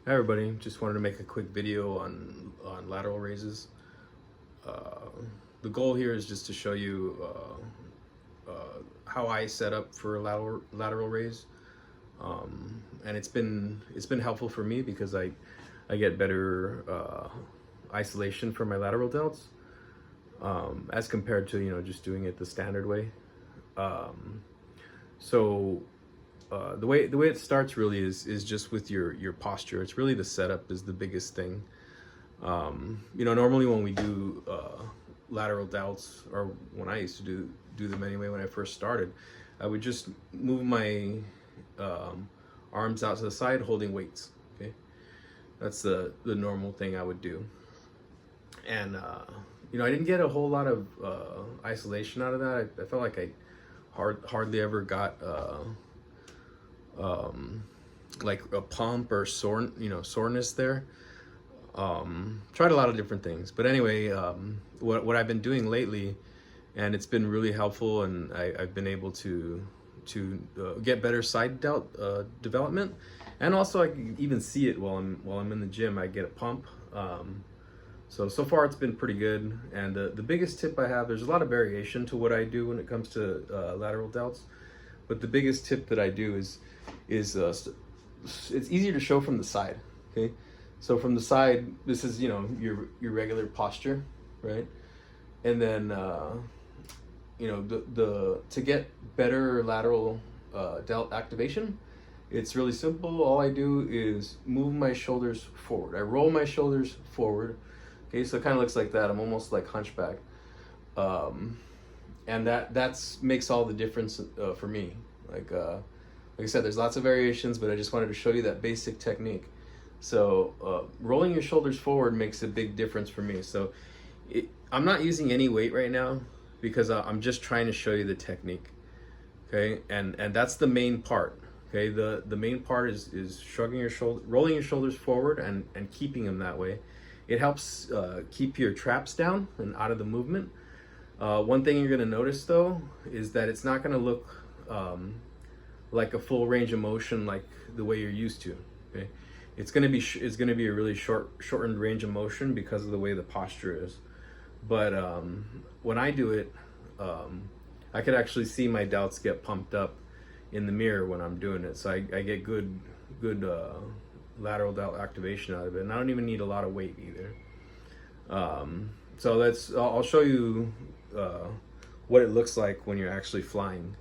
Hi everybody, just wanted to make a quick video on lateral raises. The goal here is just to show you how I set up for a lateral raise, and it's been helpful for me because I get better isolation for my lateral delts as compared to just doing it the standard way. So the way it starts really is just with your posture. It's really the setup is the biggest thing. Normally when we do lateral delts, or when I used to do them anyway, when I first started, I would just move my arms out to the side holding weights. Okay, that's the normal thing I would do. And I didn't get a whole lot of isolation out of that. I felt like I hardly ever got like a pump or soreness there. Tried a lot of different things, but anyway, what I've been doing lately, and it's been really helpful, and I've been able to get better side delt development, and also I can even see it while I'm in the gym. I get a pump. So far it's been pretty good. And the biggest tip I have, there's a lot of variation to what I do when it comes to lateral delts, but the biggest tip that I do is it's easier to show from the side. Okay, so from the side, this is your regular posture, right? And then to get better lateral delt activation, it's really simple. All I do is move my shoulders forward. I roll my shoulders forward. Okay, so it kind of looks like that. I'm almost like hunchback, and that makes all the difference for me. Like I said, there's lots of variations, but I just wanted to show you that basic technique. So rolling your shoulders forward makes a big difference for me. So I'm not using any weight right now because I'm just trying to show you the technique. Okay, and that's the main part. Okay, the main part is shrugging your shoulder, rolling your shoulders forward, and keeping them that way. It helps keep your traps down and out of the movement. One thing you're going to notice though is that it's not going to look like a full range of motion like the way you're used to. Okay, it's going to be a really shortened range of motion because of the way the posture is. But when I do it, I could actually see my delts get pumped up in the mirror when I'm doing it. So I get good lateral delt activation out of it, and I don't even need a lot of weight either. So I'll show you what it looks like when you're actually flying,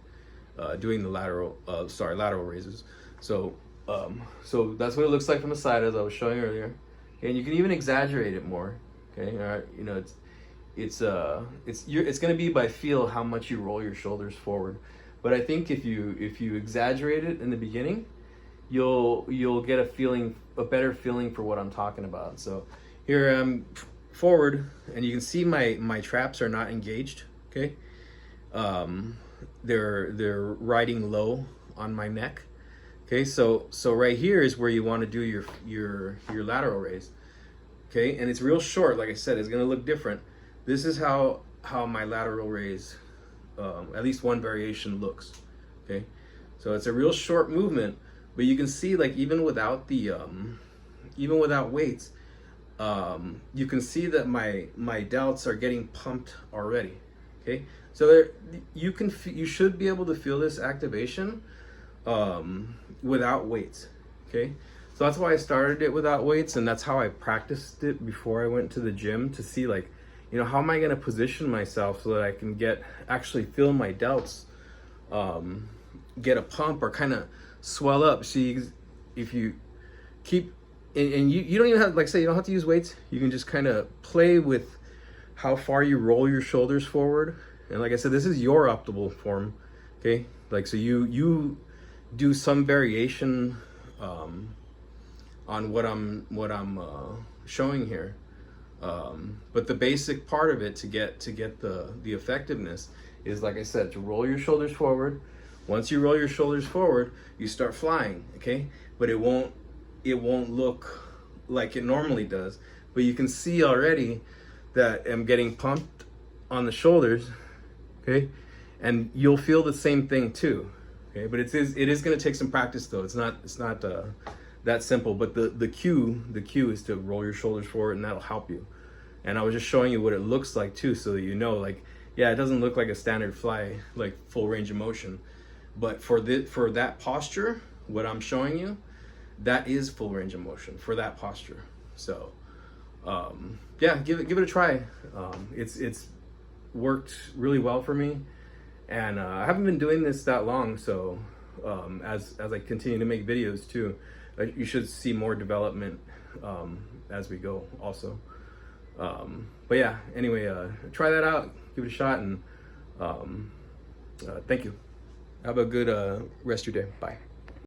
doing the lateral raises. So that's what it looks like from the side, as I was showing earlier. And you can even exaggerate it more. Okay, all right, it's going to be by feel how much you roll your shoulders forward. But I think if you exaggerate it in the beginning, you'll get a better feeling for what I'm talking about. So here I'm forward, and you can see my traps are not engaged. Okay, they're riding low on my neck. Okay, so right here is where you want to do your lateral raise. Okay, and it's real short. Like I said, it's gonna look different. This is how my lateral raise, at least one variation, looks. Okay, so it's a real short movement. But you can see, like, even without weights, you can see that my delts are getting pumped already. Okay, so you should be able to feel this activation without weights. Okay, so that's why I started it without weights, and that's how I practiced it before I went to the gym, to see, like, how am I going to position myself so that I can actually feel my delts get a pump or kind of swell up. See, if you keep, and you don't even have, like, say, you don't have to use weights. You can just kind of play with how far you roll your shoulders forward. And like I said, this is your optimal form. Okay, like, so you do some variation on what I'm showing here. But the basic part of it to get the effectiveness is, like I said, to roll your shoulders forward. Once you roll your shoulders forward, you start flying. Okay, but it won't look like it normally does. But you can see already that I'm getting pumped on the shoulders. Okay, and you'll feel the same thing too. Okay, but it is going to take some practice though. It's not that simple. But the cue is to roll your shoulders forward, and that'll help you. And I was just showing you what it looks like too, so that you know, like, yeah, it doesn't look like a standard fly, like full range of motion, but for that posture, what I'm showing you, that is full range of motion for that posture. So yeah, give it a try. It's worked really well for me, and I haven't been doing this that long, so as I continue to make videos too, you should see more development as we go also. But yeah, anyway, try that out, give it a shot, and thank you. Have a good rest of your day. Bye.